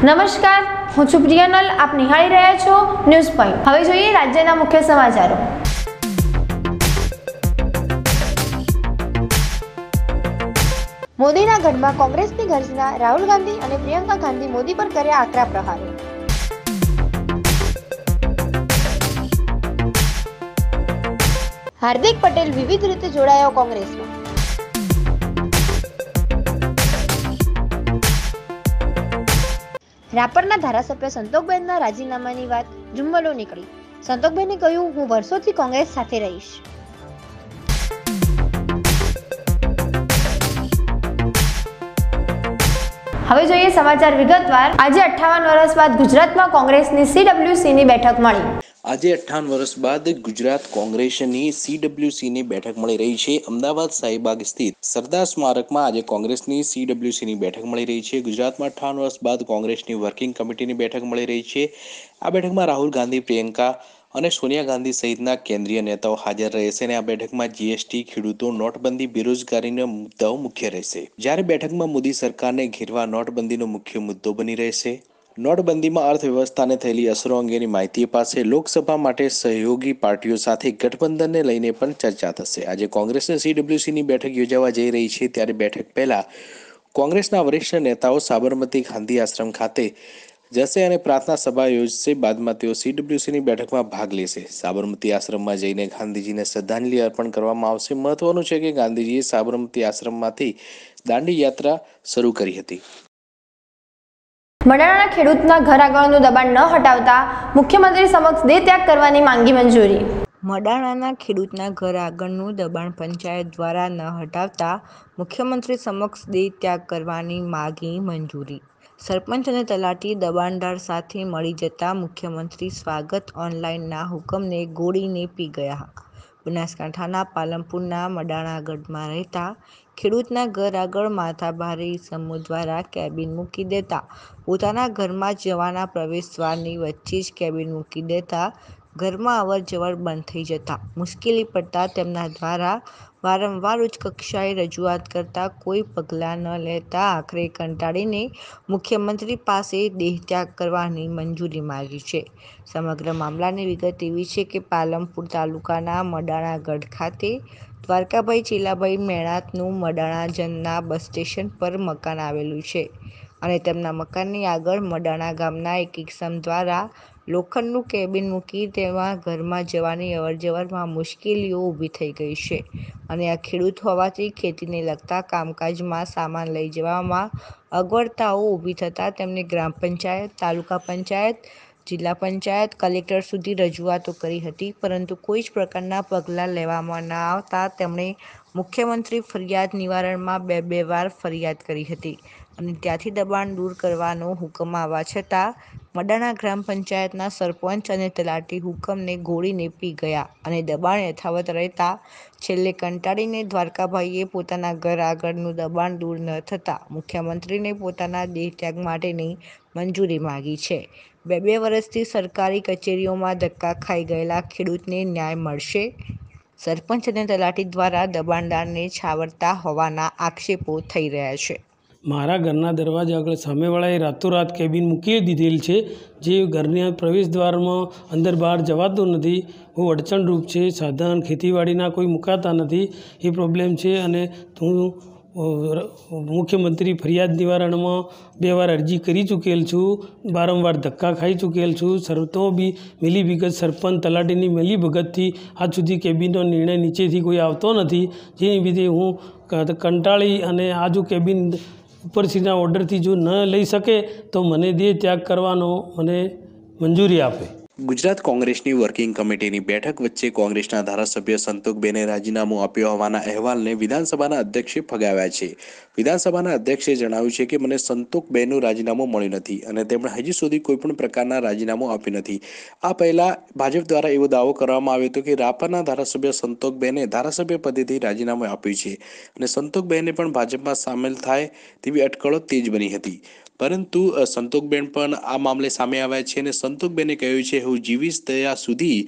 નમસ્કાર, હું છું પ્રિયનલ. આપ નિહાળી રહ્યા છો ન્યૂઝ પોઈન્ટ. હવે જોઈએ રાજ્યના મુખ્ય સમાચારો. મોદીના ગઢમાં કોંગ્રેસની ગર્જના. રાહુલ ગાંધી અને પ્રિયંકા ગાંધી મોદી પર કર્યા આકરા પ્રહારો. હાર્દિક પટેલ વિવિધ રીતે જોડાયો કોંગ્રેસમાં. રાપરના ધારાસભ્ય સંતોકબેનના રાજીનામાની વાત ઝુંબલો નીકળી. સંતોકબેને કહ્યું, હું વર્ષોથી કોંગ્રેસ સાથે રહીશ. હવે જોઈએ સમાચાર વિગતવાર. આજે 58 વર્ષ બાદ ગુજરાતમાં કોંગ્રેસની CWCની બેઠક મળી. આજે 58 વર્ષ બાદ ગુજરાત કોંગ્રેસની CWCની બેઠક મળી રહી છે. અમદાવાદ શાહીબાગ સ્થિત સરદાર સ્મારકમાં આજે કોંગ્રેસની CWCની બેઠક મળી રહી છે. ગુજરાતમાં 58 વર્ષ બાદ કોંગ્રેસની વર્કિંગ કમિટીની બેઠક મળી રહી છે. આ બેઠકમાં રાહુલ ગાંધી, પ્રિયંકા અને સોનિયા ગાંધી સહિતના કેન્દ્રીય નેતાઓ હાજર રહેશે અને આ બેઠકમાં GST, ખેડૂતો, નોટબંધી, બેરોજગારીના મુદ્દાઓ મુખ્ય રહેશે. જ્યારે બેઠકમાં મોદી સરકારને ઘેરવા નોટબંધીનો મુખ્ય મુદ્દો બની રહેશે. નોટબંધીમાં અર્થવ્યવસ્થાને થયેલી અસરો અંગેની માહિતી અપાશે. લોકસભા માટે સહયોગી પાર્ટીઓ સાથે ગઠબંધનને લઈને પણ ચર્ચા થશે. આજે કોંગ્રેસની CWCની બેઠક યોજાવા જઈ રહી છે, ત્યારે બેઠક પહેલા કોંગ્રેસના વરિષ્ઠ નેતાઓ સાબરમતી ગાંધી આશ્રમ ખાતે જશે અને પ્રાર્થના સભા યોજશે. બાદમાં તેઓ CWCની બેઠકમાં ભાગ લેશે. સાબરમતી આશ્રમમાં જઈને ગાંધીજીને શ્રદ્ધાંજલિ અર્પણ કરવામાં આવશે. મહત્વનું છે કે ગાંધીજીએ સાબરમતી આશ્રમમાંથી દાંડી યાત્રા શરૂ કરી હતી. મડાણાના ખેડૂતના ઘર આગળનું દબાણ ન હટાવતા મુખ્યમંત્રી સમક્ષ દેહ ત્યાગ કરવાની માંગી મંજૂરી. મડાણાના ખેડૂતના ઘર આગળનું દબાણ પંચાયત દ્વારા ન હટાવતા મુખ્યમંત્રી સમક્ષ દેહ ત્યાગ કરવાની માંગી મંજૂરી. સરપંચ અને તલાટી દબાણદાર સાથે મળી જતા મુખ્યમંત્રી સ્વાગત ઓનલાઈનના હુકમને ગોળીને પી ગયા. બનાસકાંઠાના પાલનપુરના મડાણાગઢમાં રહેતા ખેડૂતના ઘર આગળ માથાભારે ઈસમો દ્વારા કેબિન મૂકી દેતા પોતાના ઘરમાં જવાના પ્રવેશદ્વારની વચ્ચે જ કેબિન મૂકી દેતા ઘરમાં અવર જવર બંધ થઈ જતા મુશ્કેલી પડતા તેમના દ્વારા વારંવાર ઉચ્ચ કક્ષાએ રજૂઆત કરતા કોઈ પગલાં ન લેતા આખરે કંટાળીને મુખ્યમંત્રી પાસે દેહત્યાગ કરવાની મંજૂરી માંગી છે. સમગ્ર મામલાની વિગત એવી છે કે પાલનપુર તાલુકાના મડાણાગઢ ખાતે દ્વારકાભાઈ ચેલાભાઈ મેણાતનું મડાણાજનના બસ સ્ટેશન પર મકાન આવેલું છે અને તેમના મકાનની આગળ મડાણા ગામના એક ઈસમ દ્વારા લોખંડનું કેબિન મૂકી તેમાં ઘરમાં જવાની અવરજવરમાં મુશ્કેલીઓ ઊભી થઈ ગઈ છે અને આ ખેડૂત હોવાથી ખેતીને લગતા કામકાજમાં સામાન લઈ જવામાં અગવડતાઓ ઊભી થતાં તેમને ગ્રામ પંચાયત, તાલુકા પંચાયત, જિલ્લા પંચાયત, કલેક્ટર સુધી રજૂઆતો કરી હતી, પરંતુ કોઈ જ પ્રકારના પગલાં લેવામાં ન આવતા તેમણે મુખ્યમંત્રી ફરિયાદ નિવારણમાં બે વાર ફરિયાદ કરી હતી અને ત્યાંથી દબાણ દૂર કરવાનો હુકમ આવવા છતાં મડાણા ગ્રામ પંચાયતના સરપંચ અને તલાટી હુકમને ગોળીને પી ગયા અને દબાણ યથાવત રહેતા છેલ્લે કંટાળીને દ્વારકાભાઈએ પોતાના ઘર આગળનું દબાણ દૂર ન થતાં મુખ્યમંત્રીને પોતાના દેહત્યાગ માટેની મંજૂરી માંગી છે. બે વર્ષથી સરકારી કચેરીઓમાં ધક્કા ખાઈ ગયેલા ખેડૂતને ન્યાય મળશે. સરપંચ અને તલાટી દ્વારા દબાણદારને છાવરતા હોવાના આક્ષેપો થઈ રહ્યા છે. મારા ઘરના દરવાજા આગળ સામેવાળાએ રાતોરાત કેબિન મૂકી દીધેલ છે, જે ઘરના પ્રવેશદ્વારમાં અંદર બહાર જવાતું નથી. બહુ અડચણરૂપ છે. સાધન ખેતીવાડીના કોઈ મુકાતા નથી, એ પ્રોબ્લેમ છે અને હું મુખ્યમંત્રી ફરિયાદ નિવારણમાં 2 વાર અરજી કરી ચૂકેલ છું. વારંવાર ધક્કા ખાઈ ચૂકેલ છું. તો બી મિલીભગત સરપંચ તલાટીની મિલીભગતથી આજ સુધી કેબિનનો નિર્ણય નીચેથી કોઈ આવતો નથી. જેની લીધે હું કંટાળી અને આ જો કેબિન ઉપરથીના ઓર્ડરથી જો ન લઈ શકે તો મને દેહ ત્યાગ કરવાનો મને મંજૂરી આપે. ગુજરાત કોંગ્રેસની વર્કિંગ કમિટીની બેઠક વચ્ચે કોંગ્રેસના ધારાસભ્ય સંતોકબેને રાજીનામું આપ્યું હોવાના અહેવાલને વિધાનસભાના અધ્યક્ષે ફગાવ્યા છે. વિધાનસભાના અધ્યક્ષે જણાવ્યું છે કે મને સંતોકબેનનું રાજીનામું મળ્યું નથી અને તેમણે હજી સુધી કોઈપણ પ્રકારના રાજીનામું આપ્યું નથી. આ પહેલા ભાજપ દ્વારા એવો દાવો કરવામાં આવ્યો હતો કે રાપરના ધારાસભ્ય સંતોકબેને ધારાસભ્ય પદેથી રાજીનામું આપ્યું છે અને સંતોકબેને પણ ભાજપમાં સામેલ થાય તેવી અટકળો તેજ બની હતી. પરંતુ સંતોકબેન પણ આ મામલે સામે આવ્યા છે અને સંતોકબેને કહ્યું છે, હું જીવીશ ત્યાં સુધી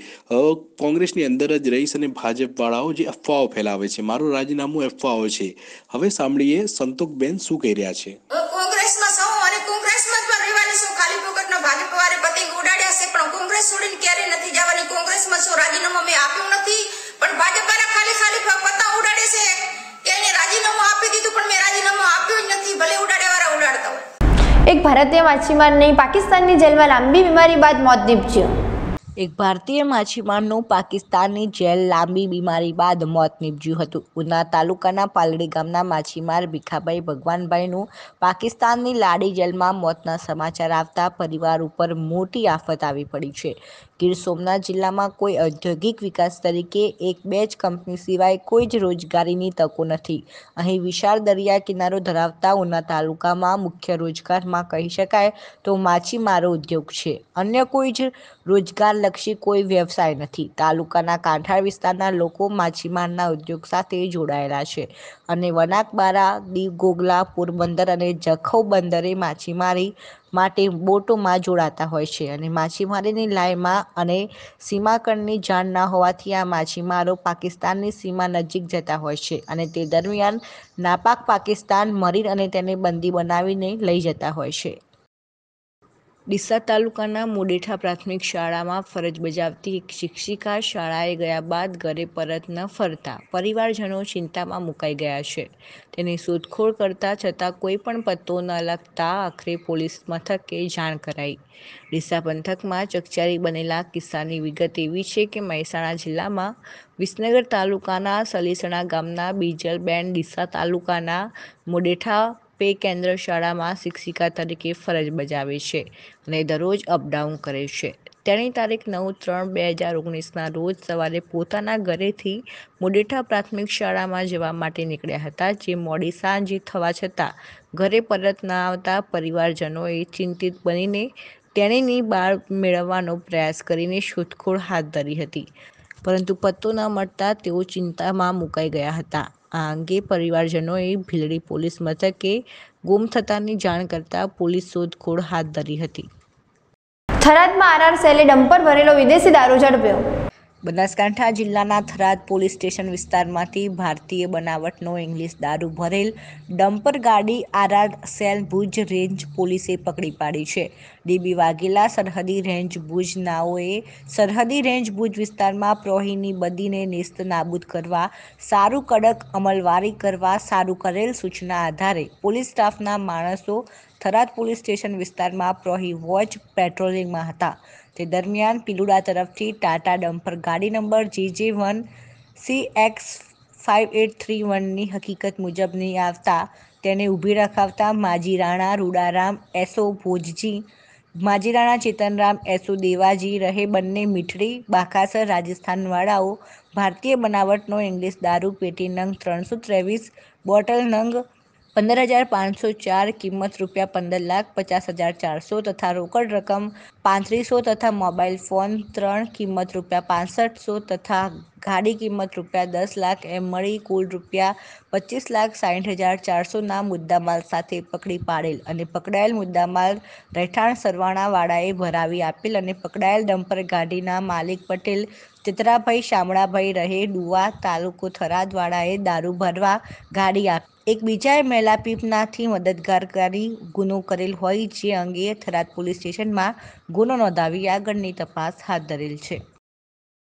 કોંગ્રેસની અંદર જ રહીશ અને ભાજપવાળાઓ જે અફવાઓ ફેલાવે છે, મારું રાજીનામું અફવાઓ છે. હવે સાંભળીએ સંતોકબેન શું કહી રહ્યા છે. કોંગ્રેસમાં સૌ અને કોંગ્રેસમાં જ રહેવાની છોડીને ક્યારેય નથી જવાની. કોંગ્રેસમાં છો, રાજીનામું મેં આપ્યું નથી, પણ ભાજપવાળા ખાલી પત્તા ઉડાડે છે કે એને રાજીનામું આપી દીધું, પણ મેં રાજીનામું આપ્યું જ નથી, ભલે ઉડાડેવાળા ઉડાડતા હોય. એક ભારતીય માછીમારની પાકિસ્તાનની જેલમાં લાંબી બીમારી બાદ મોત નીપજ્યું. એક ભારતીય માછીમારનું પાકિસ્તાનની જેલ લાંબી બીમારી બાદ મોત નીપજ્યું હતું. ઉના તાલુકાના પાલડી ગામના માછીમાર ભીખાભાઈ ભગવાનભાઈનું પાકિસ્તાનની લાડી જેલમાં મોતના સમાચાર આવતા પરિવાર ઉપર મોટી આફત આવી પડી છે. ગીર સોમનાથ જિલ્લામાં કોઈ ઔદ્યોગિક વિકાસ તરીકે એક બે જ કંપની સિવાય કોઈ જ રોજગારીની તકો નથી. અહીં વિશાળ દરિયા કિનારો ધરાવતા ઉના તાલુકામાં મુખ્ય રોજગારમાં કહી શકાય તો માછીમારો ઉદ્યોગ છે. અન્ય કોઈ જ રોજગારલક્ષી કોઈ વ્યવસાય નથી. તાલુકાના કાંઠાળ વિસ્તારના લોકો માછીમારના ઉદ્યોગ સાથે જોડાયેલા છે અને વણાકબારા, દીવ, ગોગલા, પોરબંદર અને જખૌ બંદરે માછીમારી માટે બોટોમાં જોડાતા હોય છે અને માછીમારીની લાઈમાં અને સીમાકળની જાણ ન હોવાથી આ માછીમારો પાકિસ્તાનની સીમા નજીક જતા હોય છે અને તે દરમિયાન નાપાક પાકિસ્તાન મરીન અને તેને બંદી બનાવીને લઈ જતા હોય છે. ડીસા તાલુકાના મોડેઠા પ્રાથમિક શાળામાં ફરજ બજાવતી એક શિક્ષિકા શાળાએ ગયા બાદ ઘરે પરત ન ફરતા પરિવારજનો ચિંતામાં મુકાઈ ગયા છે. તેની શોધખોળ કરતા છતાં કોઈ પણ પત્તો ન લગતા આખરે પોલીસ મથકે જાણ કરાઈ. ડીસા પંથકમાં ચકચારી બનેલા કિસ્સાની વિગત એવી છે કે મહેસાણા જિલ્લામાં વિસનગર તાલુકાના સલીસણા ગામના બીજલબેન ડીસા તાલુકાના મોડેઠા પે કેન્દ્ર શાળામાં શિક્ષિકા તરીકે ફરજ બજાવે છે અને દરરોજ અપડાઉન કરે છે. તેણી તારીખ 9/3/2019ના રોજ સવારે પોતાના ઘરેથી મોડેઠા પ્રાથમિક શાળામાં જવા માટે નીકળ્યા હતા, જે મોડી સાંજ થવા છતાં ઘરે પરત ન આવતા પરિવારજનોએ ચિંતિત બનીને તેણીની બાળ મેળવવાનો પ્રયાસ કરીને શોધખોળ હાથ ધરી હતી, પરંતુ પત્તો ન મળતા તેઓ ચિંતામાં મુકાઈ ગયા હતા. આ અંગે પરિવારજનોએ ભીલડી પોલીસ મથકે ગુમ થતાની જાણ કરતા પોલીસ શોધખોળ હાથ ધરી હતી. થરાદમાં આરઆર સેલે ડમ્પર ભરેલો વિદેશી દારૂ ઝડપ્યો. બનાસકાંઠા જિલ્લાના થરાદ પોલીસ સ્ટેશન વિસ્તારમાંથી ભારતીય બનાવટનો ઇંગ્લિશ દારૂ ભરેલ ડમ્પર ગાડી આરઆર સેલ ભુજ રેન્જ પોલીસે પકડી પાડી છે. ડીબી વાઘેલા સરહદી રેન્જ ભુજ નાઓએ સરહદી રેન્જ ભુજ વિસ્તારમાં પ્રૌઢીની બદીને નેસ્ત નાબૂદ કરવા, સારું કડક અમલવારી કરવા સારું કરેલ સૂચના આધારે પોલીસ સ્ટાફના માણસો થરાદ પોલીસ સ્ટેશન વિસ્તારમાં પ્રૌઢી વોચ પેટ્રોલિંગમાં હતા. તે દરમિયાન પીલુડા તરફથી ટાટા ડમ્પર ગાડી નંબર JJ1 CX5831ની હકીકત મુજબની આવતા તેને ઊભી રખાવતા માજીરાણા રૂડારામ એસો ભોજજી, માજીરાણા ચેતનરામ એસો દેવાજી રહે બંને મીઠડી બાકાસર રાજસ્થાનવાળાઓ ભારતીય બનાવટનો ઇંગ્લિશ દારૂ પેટી નંગ 323, બોટલ નંગ 15,504, કિંમત ₹15,50,400 તથા રોકડ રકમ 3500 તથા મોબાઈલ ફોન 3 કિંમત ₹6500 તથા ગાડી કિંમત ₹10 લાખ એમ મળી કુલ ₹25,60,400ના મુદ્દામાલ સાથે પકડી પાડેલ અને પકડાયેલ મુદ્દામાલ રહેઠાણ સરવાણાવાળાએ ભરાવી આપેલ અને પકડાયેલ ડમ્પર ગાડીના માલિક પટેલ ચિત્રાભાઈ શામળાભાઈ રહે ડુવા, તાલુકો થરાદ વાળાએ દારૂ ભરવા ગાડી આપી. એક બીજાએ મેલાપીપનાથી મદદગાર કરી ગુનો કરેલ હોય, જે અંગે થરાદ પોલીસ સ્ટેશનમાં ગુનો નોંધાવી આગળની તપાસ હાથ ધરેલ છે.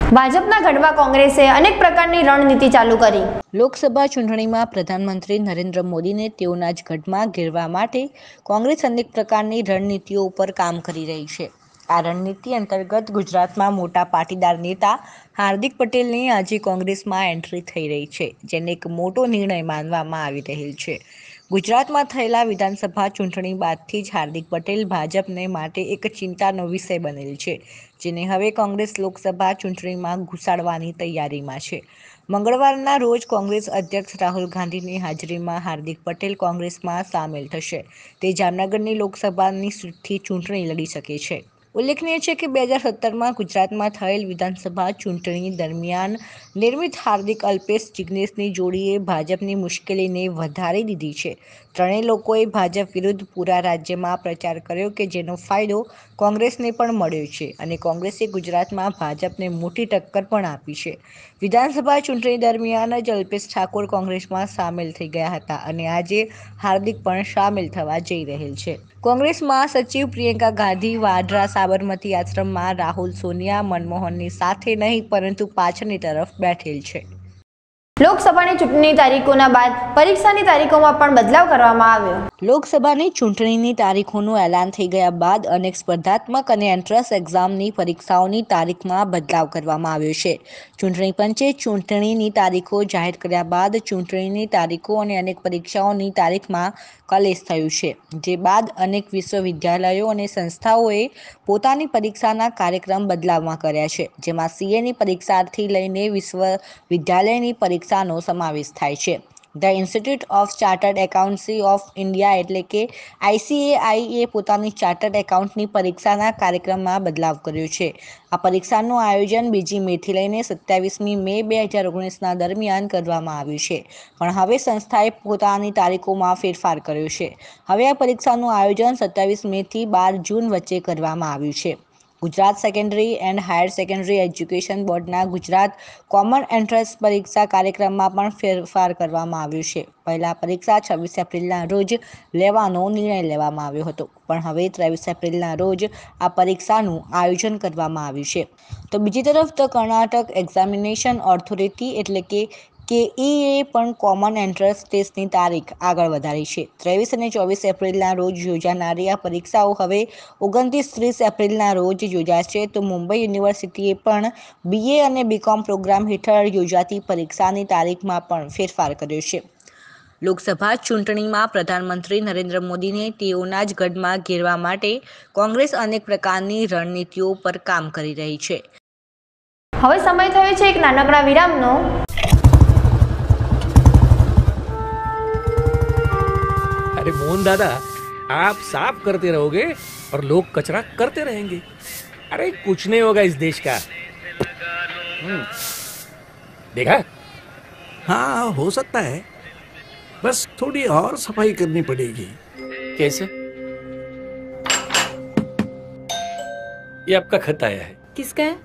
ભાજપના ગઢમાં કોંગ્રેસે અનેક પ્રકારની રણનીતિ ચાલુ કરી. લોકસભા ચૂંટણીમાં પ્રધાનમંત્રી નરેન્દ્ર મોદીને તેઓના જ ગઢમાં ઘેરવા માટે કોંગ્રેસ અનેક પ્રકારની રણનીતિઓ ઉપર કામ કરી રહી છે. આ રણનીતિ અંતર્ગત ગુજરાતમાં મોટા પાટીદાર નેતા હાર્દિક પટેલની આજે કોંગ્રેસમાં એન્ટ્રી થઈ રહી છે, જેને એક મોટો નિર્ણય માનવામાં આવી રહેલ છે. ગુજરાતમાં થયેલા વિધાનસભા ચૂંટણી બાદથી જ હાર્દિક પટેલ ભાજપને માટે એક ચિંતાનો વિષય બનેલ છે, જેને હવે કોંગ્રેસ લોકસભા ચૂંટણીમાં ઘુસાડવાની તૈયારીમાં છે. મંગળવારના રોજ કોંગ્રેસ અધ્યક્ષ રાહુલ ગાંધીની હાજરીમાં હાર્દિક પટેલ કોંગ્રેસમાં સામેલ થશે. તે જામનગરની લોકસભાની સીટથી ચૂંટણી લડી શકે છે. ઉલ્લેખનીય છે કે 2017માં ગુજરાતમાં થયેલ વિધાનસભા ચૂંટણી દરમિયાન નિર્મિત હાર્દિક અલ્પેશ જિગ્નેશની જોડીએ ભાજપની મુશ્કેલીને વધારી દીધી છે. ત્રણેય લોકોએ ભાજપ વિરુદ્ધ પૂરા રાજ્યમાં પ્રચાર કર્યો કે જેનો ફાયદો કોંગ્રેસને પણ મળ્યો છે અને કોંગ્રેસે ગુજરાતમાં ભાજપને મોટી ટક્કર પણ આપી છે. વિધાનસભા ચૂંટણી દરમિયાન જ અલ્પેશ ઠાકોર કોંગ્રેસમાં સામેલ થઈ ગયા હતા અને આજે હાર્દિક પણ સામેલ થવા જઈ રહેલ છે. કોંગ્રેસ મહાસચિવ પ્રિયંકા ગાંધી વાડ્રા સાબરમતી આશ્રમમાં રાહુલ સોનિયા મનમોહનની સાથે નહીં પરંતુ પાછળની તરફ બેઠેલ છે. લોકસભાની ચૂંટણીની તારીખોના બાદ પરીક્ષાની તારીખોમાં પણ બદલાવ કરવામાં આવ્યો. લોકસભાની ચૂંટણીની તારીખોનું એલાન થઈ ગયા બાદ અનેક સ્પર્ધાત્મક અને એન્ટ્રન્સ એક્ઝામની પરીક્ષાઓની તારીખમાં બદલાવ કરવામાં આવ્યો છે. ચૂંટણી પંચે ચૂંટણીની તારીખો જાહેર કર્યા બાદ ચૂંટણીની તારીખો અને અનેક પરીક્ષાઓની તારીખમાં કલેશ થયું છે. જે બાદ અનેક વિશ્વવિદ્યાલયો અને સંસ્થાઓએ પોતાની પરીક્ષાના કાર્યક્રમ બદલાવમાં કર્યા છે, જેમાં સીએની પરીક્ષાથી લઈને વિશ્વવિદ્યાલયની પરીક્ષાનો સમાવેશ થાય છે. The institute of chartered accountancy of India એટલે કે ICAI એ પોતાની ચાર્ટર્ડ એકાઉન્ટની પરીક્ષાના કાર્યક્રમમાં બદલાવ કર્યો છે. આ પરીક્ષાનું આયોજન 2 મેથી લઈને 27મી મે 2019ના દરમિયાન કરવામાં આવ્યું છે, પણ હવે સંસ્થાએ પોતાની તારીખોમાં ફેરફાર કર્યો છે. હવે આ પરીક્ષાનું આયોજન 27 મેથી 12 જૂન વચ્ચે કરવામાં આવ્યું છે. Gujarat secondary and higher secondary education બોર્ડના ગુજરાત કોમન એન્ટ્રન્સ પરીક્ષા કાર્યક્રમમાં પણ ફેરફાર કરવામાં આવ્યો છે. પહેલા પરીક્ષા 26 એપ્રિલના રોજ લેવાનો નિર્ણય લેવામાં આવ્યો હતો, પણ હવે 23 એપ્રિલના રોજ આ પરીક્ષાનું આયોજન કરવામાં આવ્યું છે. તો બીજી તરફ ધ કર્ણાટક એક્ઝામિનેશન ઓથોરિટી એટલે કે KEA પણ કોમન એન્ટ્રન્સ ટેસ્ટની તારીખ આગળ વધારી છે. 23 અને 24 એપ્રિલના રોજ યોજાનારી આ પરીક્ષાઓ હવે 29-30 એપ્રિલના રોજ યોજાશે. તો મુંબઈ યુનિવર્સિટીએ પણ BA અને BCom પ્રોગ્રામ હેઠળ યોજાતી પરીક્ષાની તારીખમાં પણ ફેરફાર કર્યો છે. લોકસભા ચૂંટણીમાં પ્રધાનમંત્રી નરેન્દ્ર મોદીને તેઓના જ ગઢમાં ઘેરવા માટે કોંગ્રેસ અનેક પ્રકારની રણનીતિઓ પર કામ કરી રહી છે. હવે સમય થયો છે એક નાનકડા વિરામનો. अरे मोहन दादा, आप साफ करते रहोगे और लोग कचरा करते रहेंगे. अरे कुछ नहीं होगा इस देश का. देखा? हाँ, हो सकता है, बस थोड़ी और सफाई करनी पड़ेगी. कैसे? ये आपका खत आया है. किसका है?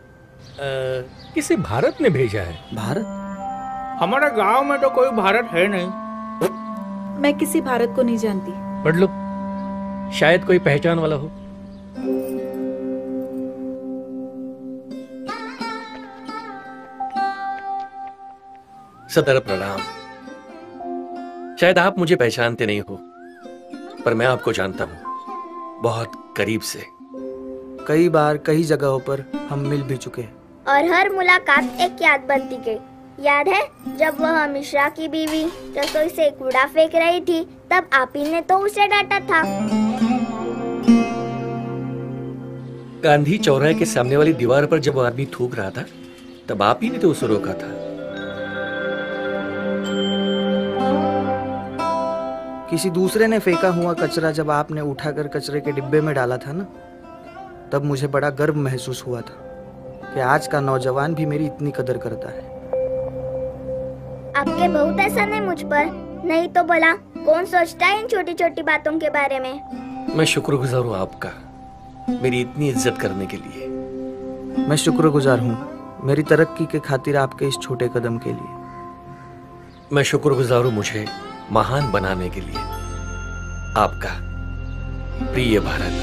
किसी भारत ने भेजा है. भारत? हमारा गांव में तो कोई भारत है नहीं. मैं किसी भारत को नहीं जानती. पढ़ लो, शायद कोई पहचान वाला हो. सदर प्रणाम. शायद आप मुझे पहचानते नहीं हो, पर मैं आपको जानता हूं, बहुत करीब से. कई बार कई जगहों पर हम मिल भी चुके हैं और हर मुलाकात एक याद बनती गई. याद है जब वह मिश्रा की बीवी रसोई से कूड़ा फेंक रही थी, तब आप ही ने तो उसे डांटा था. गांधी चौराहे के सामने वाली दीवार पर जब वो आदमी थूक रहा था, तब आप ही ने तो उसे रोका था. किसी दूसरे ने फेंका हुआ कचरा जब आपने उठाकर कचरे के डिब्बे में डाला था ना, तब मुझे बड़ा गर्व महसूस हुआ था कि आज का नौजवान भी मेरी इतनी कदर करता है. आपके बहुत ऐसा नहीं मुझ पर, नहीं तो भला कौन सोचता है इन छोटी छोटी बातों के बारे में. मैं शुक्रगुजार हूँ आपका, मेरी इतनी इज्जत करने के लिए. मैं शुक्रगुजार हूँ मेरी तरक्की के खातिर आपके इस छोटे कदम के लिए. मैं शुक्रगुजार हूँ मुझे महान बनाने के लिए. आपका प्रिय भारत.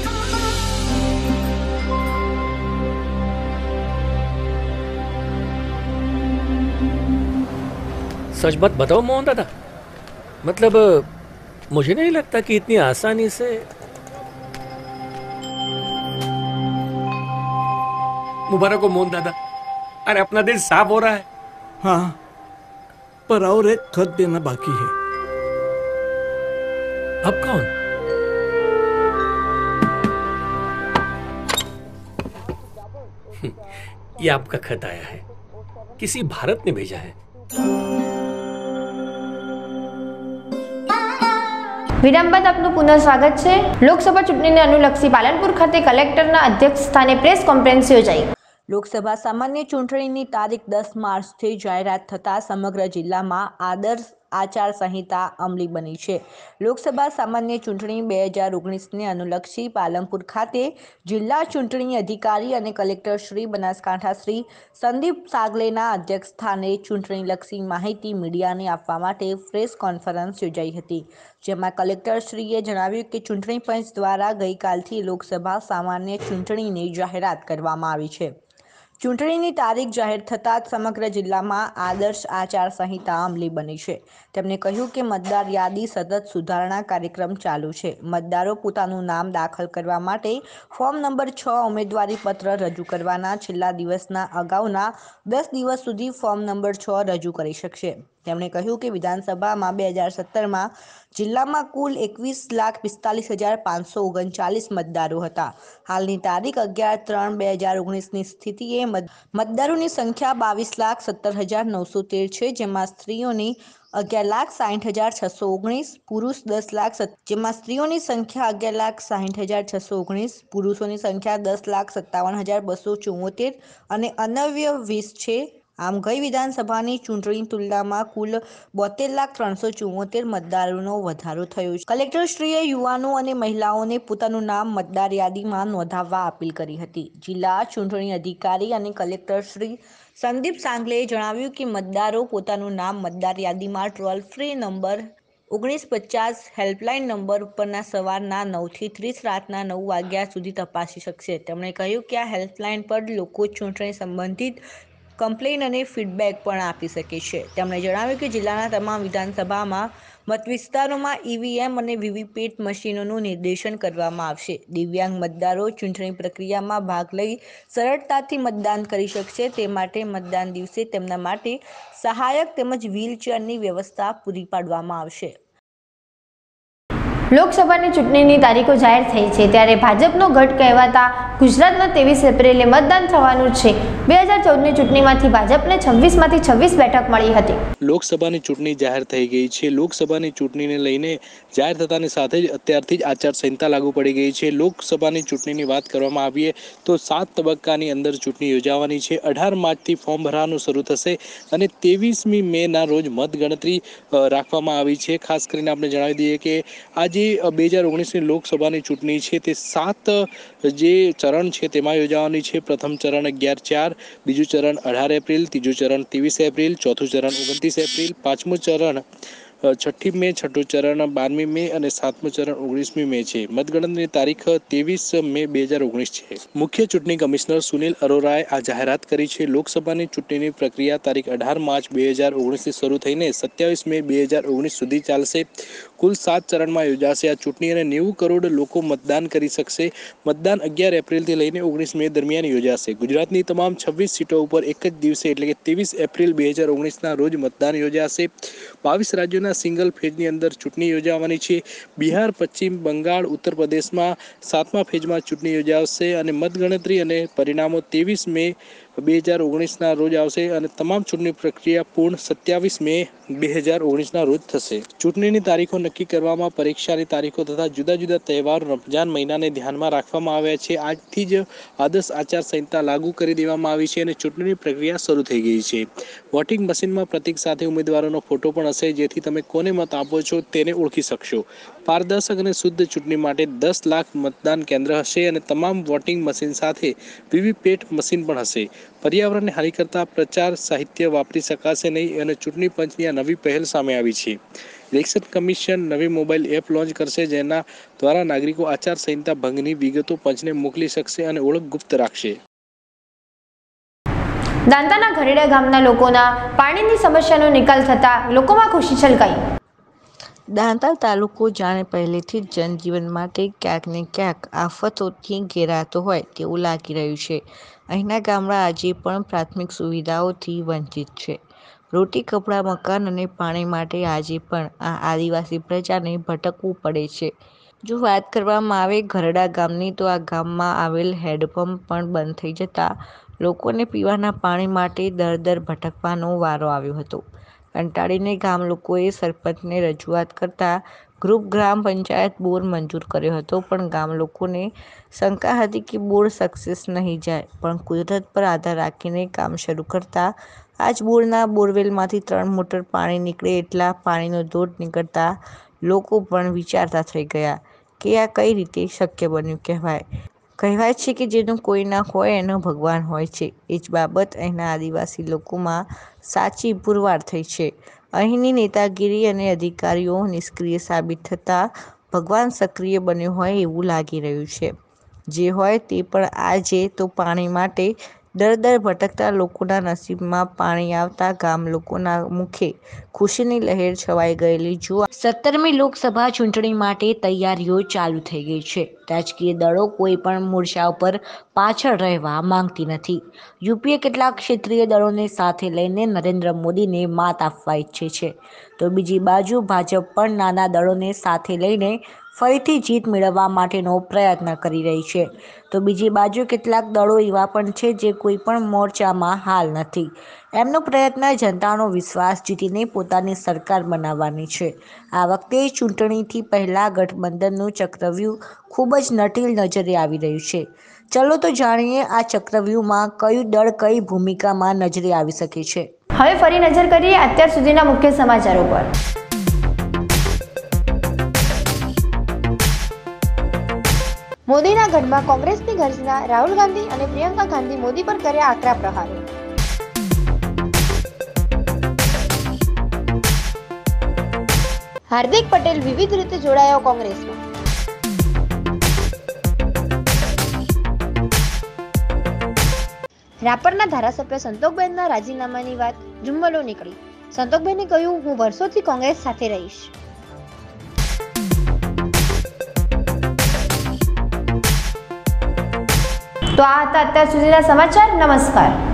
सच बात बताओ मोहन दादा, मतलब मुझे नहीं लगता कि इतनी आसानी से. मुबारक हो मोहन दादा, अरे अपना दिल साफ हो रहा है. हाँ, पर और एक खत देना बाकी है. अब कौन? ये आपका खत आया है, किसी भारत ने भेजा है. વિરામ બાદ આપનું પુનઃ સ્વાગત છે. લોકસભા ચૂંટણીને અનુલક્ષી પાલનપુર ખાતે કલેક્ટરના અધ્યક્ષ સ્થાને પ્રેસ કોન્ફરન્સ યોજાઈ. લોકસભા સામાન્ય ચૂંટણીની તારીખ 10 માર્ચથી જાહેરાત થતાં સમગ્ર જિલ્લામાં આદર્શ આચારસંહિતા અમલી બની છે. લોકસભા સામાન્ય ચૂંટણી 2019ને અનુલક્ષી પાલનપુર ખાતે જિલ્લા ચૂંટણી અધિકારી અને કલેક્ટર શ્રી બનાસકાંઠા શ્રી સંદીપ સાગલેના અધ્યક્ષસ્થાને ચૂંટણીલક્ષી માહિતી મીડિયાને આપવા માટે પ્રેસ કોન્ફરન્સ યોજાઈ હતી. જેમાં કલેક્ટરશ્રીએ જણાવ્યું કે ચૂંટણી પંચ દ્વારા ગઈકાલથી લોકસભા સામાન્ય ચૂંટણીની જાહેરાત કરવામાં આવી છે. ચૂંટણીની તારીખ જાહેર થતાં જ સમગ્ર જિલ્લામાં આદર્શ આચારસંહિતા અમલી બની છે. તેમણે કહ્યું કે મતદાર યાદી સતત સુધારણા કાર્યક્રમ ચાલુ છે. મતદારો પોતાનું નામ દાખલ કરવા માટે ફોર્મ નંબર 6 ઉમેદવારી પત્ર રજૂ કરવાના છેલ્લા દિવસના અગાઉના 10 દિવસ સુધી ફોર્મ નંબર 6 રજૂ કરી શકશે. તેમણે કહ્યું કે વિધાનસભામાં 2017માં જિલ્લામાં કુલ 21,45,539 મતદારો હતા. હાલની તારીખ 11/3/2019ની સ્થિતિએ મતદારોની સંખ્યા 22,17,913 છે. જેમાં સ્ત્રીઓની 11,60,619, પુરુષ 10,00,000, જેમાં સ્ત્રીઓની સંખ્યા 11,60,619, પુરુષોની સંખ્યા 10,57,274 અને અનવ્ય 20 છે. આમ ગઈ વિધાનસભાની ચૂંટણી તુલનામાં કુલ 72,374 મતદારોનો વધારો થયો છે. કલેક્ટરશ્રીએ યુવાનો અને મહિલાઓને પોતાનું નામ મતદાર યાદીમાં નોંધાવવા અપીલ કરી હતી. જિલ્લા ચૂંટણી અધિકારી અને કલેક્ટર શ્રી સંદીપ સાંગલેએ જણાવ્યું કે મતદારો પોતાનું નામ મતદાર યાદીમાં toll free number 1950 helpline number ઉપરના સવારના 9 થી 30 રાતના 9 વાગ્યા સુધી તપાસી શકશે. તેમણે કહ્યું કે આ હેલ્પલાઇન પર લોકો ચૂંટણી સંબંધિત કમ્પ્લેન અને ફીડબેક પણ આપી શકે છે. તેમણે જણાવ્યું કે જિલ્લાના તમામ વિધાનસભામાં મતવિસ્તારોમાં ઈવીએમ અને વીવીપેટ મશીનોનું નિર્દેશન કરવામાં આવશે. દિવ્યાંગ મતદારો ચૂંટણી પ્રક્રિયામાં ભાગ લઈ સરળતાથી મતદાન કરી શકશે. તે માટે મતદાન દિવસે તેમના માટે સહાયક તેમજ વ્હીલચેરની વ્યવસ્થા પૂરી પાડવામાં આવશે. લોકસભાની ચૂંટણીની તારીખો જાહેર થઈ છે ત્યારે ભાજપનો ગઢ કહેવાતા ગુજરાતમાં 23 એપ્રિલે મતદાન થવાનું છે. 2014ની ચૂંટણીમાંથી ભાજપને 26માંથી 26 બેઠક મળી હતી. લોકસભાની ચૂંટણી જાહેર થઈ ગઈ છે. લોકસભાની ચૂંટણીને લઈને જાહેર થતાની સાથે જ અત્યારથી જ આચારસંહિતા લાગુ પડી ગઈ છે. લોકસભાની ચૂંટણીની વાત કરવામાં આવીએ તો 7 તબક્કાની અંદર ચૂંટણી યોજાવાની છે. 18 માર્ચથી ફોર્મ ભરવાનું શરૂ થશે અને 23મી મેના રોજ મતગણતરી રાખવામાં આવી છે. ખાસ કરીને આપણે જણાવી દઈએ કે આજે 2019ની લોકસભાની ચૂંટણી છે તે 7 જે ચરણ છે તેમાં યોજાવાની છે. પ્રથમ ચરણ 11/4, બીજું ચરણ 18 એપ્રિલ, ત્રીજું ચરણ 23 એપ્રિલ, ચોથું ચરણ 29 એપ્રિલ, પાંચમું ચરણ 6મી મે, છઠ્ઠું ચરણ 12મી મે અને સાતમું ચરણ 19મી મે છે. મતગણતરીની તારીખ 23 મે 2019 છે. મુખ્ય ચૂંટણી કમિશનર સુનિલ અરોરાએ આ જાહેરાત કરી છે. લોકસભાની ચૂંટણીની પ્રક્રિયા તારીખ 18 માર્ચ 2019થી શરૂ થઈને 27 મે 2019 સુધી ચાલશે. કુલ 7 ચરણમાં યોજાશે આ ચૂંટણી અને 90 કરોડ લોકો મતદાન કરી શકશે. મતદાન 11 એપ્રિલથી લઈને 19 મે દરમિયાન યોજાશે. ગુજરાતની તમામ 26 સીટો ઉપર એક જ દિવસે એટલે કે 23 એપ્રિલ 2019ના રોજ મતદાન યોજાશે. 22 રાજ્યોના સિંગલ ફેઝની અંદર ચૂંટણી યોજાવાની છે. બિહાર, પશ્ચિમ બંગાળ, ઉત્તર પ્રદેશમાં 7મા ફેઝમાં ચૂંટણી યોજાશે અને મતગણતરી અને પરિણામો 23 મે 2019ના રોજ આવશે અને તમામ ચૂંટણી પ્રક્રિયા પૂર્ણ 27 મે 2019ના રોજ થશે. ચૂંટણીની તારીખો નક્કી કરવામાં પરીક્ષાની તારીખો તથા જુદા જુદા તહેવારો રમજાન મહિનાને ધ્યાનમાં રાખવામાં આવ્યા છે. આજથી જ આદર્શ આચારસંહિતા લાગુ કરી દેવામાં આવી છે અને ચૂંટણીની પ્રક્રિયા શરૂ થઈ ગઈ છે. વોટિંગ મશીનમાં પ્રતીક સાથે ઉમેદવારોનો ફોટો પણ હશે જેથી તમે કોને મત આપો છો તેને ઓળખી શકશો. પારદર્શક અને શુદ્ધ ચૂંટણી માટે 10 લાખ મતદાન કેન્દ્ર હશે અને તમામ વોટિંગ મશીન સાથે વીવીપેટ મશીન પણ હશે. પર્યાવરણને હાનિ કરતા પ્રચાર સાહિત્ય વાપરી શકાશે નહીં અને ચૂંટણી પંચની આ નવી પહેલ સામે આવી છે. ઇલેક્શન કમિશન નવી મોબાઈલ એપ લોન્ચ કરશે જેના દ્વારા નાગરિકો આચારસંહિતા ભંગની વિગતો પંચને મોકલી શકશે અને ઓળખ ગુપ્ત રાખશે. દાંતાના ઘરેડા ગામના લોકોના પાણીની સમસ્યાનો નિકાલ થતા લોકોમાં ખુશી છલકાઈ. દાંતા તાલુકો જાણે પહેલેથી જ જનજીવન માટે ક્યાંક ને ક્યાંક આફતોથી ઘેરાતો હોય તેવું લાગી રહ્યું છે. અહીંના ગામડા આજે પણ પ્રાથમિક સુવિધાઓથી વંચિત છે. રોટી, કપડાં, મકાન અને પાણી માટે આજે પણ આ આદિવાસી પ્રજાને ભટકવું પડે છે. જો વાત કરવામાં આવે ઘરડા ગામની તો આ ગામમાં આવેલ હેન્ડપંપ પણ બંધ થઈ જતા લોકોને પીવાના પાણી માટે દર ભટકવાનો વારો આવ્યો હતો. કંટાળીને ગામ લોકોએ સરપંચને રજૂઆત કરતા ગ્રુપ ગ્રામ પંચાયત બોર મંજૂર કર્યો હતો, પણ ગામ લોકોને શંકા હતી કે બોર સક્સેસ નહીં જાય, પણ કુદરત પર આધાર રાખીને કામ શરૂ કરતા આજ બોરના બોરવેલમાંથી 3 મોટર પાણી નીકળે એટલા પાણીનો ધોધ નીકળતા લોકો પણ વિચારતા થઈ ગયા કે આ કઈ રીતે શક્ય બન્યું. કહેવાય છે કે જેનું કોઈ ના હોય એનો ભગવાન હોય છે. એ જ બાબત અહીંના આદિવાસી લોકોમાં સાચી પુરવાર થઈ છે. અહીંની નેતાગીરી અને અધિકારીઓ નિષ્ક્રિય સાબિત થતાં ભગવાન સક્રિય બન્યો હોય એવું લાગી રહ્યું છે. જે હોય તે પણ આજે તો પાણી માટે દર ભટકતા લોકોના નસીબમાં પાણી આવતા ગામ લોકોના મુખે ખુશીની લહેર છવાઈ ગયેલી જોવા 17મી લોકસભા ચૂંટણી માટે તૈયારીઓ ચાલુ થઈ ગઈ છે. રાજકીય દળો કોઈ પણ મોરચા ઉપર પાછળ રહેવા માંગતી નથી. યુપીએ કેટલાક ક્ષેત્રીય દળોને સાથે લઈને નરેન્દ્ર મોદીને માત આપવા ઈચ્છે છે, તો બીજી બાજુ ભાજપ પણ નાના દળોને સાથે લઈને ફરીથી જીત મેળવવા માટેનો પ્રયત્ન કરી રહી છે. તો બીજી બાજુ કેટલાક દળો એવા પણ છે જે કોઈ પણ મોરચામાં હાલ નથી. એમનો પ્રયત્ન જનતાનો વિશ્વાસ જીતીને પોતાની સરકાર બનાવવાની છે. આ વખતે ચૂંટણીથી પહેલા ગઠબંધનનું ચક્રવ્યૂહ ખૂબ જ જટિલ નજરે આવી રહ્યું છે. ચલો તો જાણીએ આ ચક્રવ્યૂહમાં કયું દળ કઈ ભૂમિકામાં નજરે આવી શકે છે. હવે ફરી નજર કરીએ અત્યાર સુધીના મુખ્ય સમાચારો પર. મોદીના ગઢમાં કોંગ્રેસની ગર્જના, રાહુલ ગાંધી અને પ્રિયંકા ગાંધી મોદી પર કર્યા આકરા પ્રહારો. હાર્દિક પટેલ વિવિધ રીતે જોડાયો કોંગ્રેસમાં. રાપરના ધારાસભ્ય સંતોકબેનના રાજીનામાની વાત જુમ્મલો નીકળી. સંતોકબેને કહ્યું, હું વર્ષોથી કોંગ્રેસ સાથે રહીશ. તો આ હતા અત્યાર સુધીના સમાચાર. નમસ્કાર.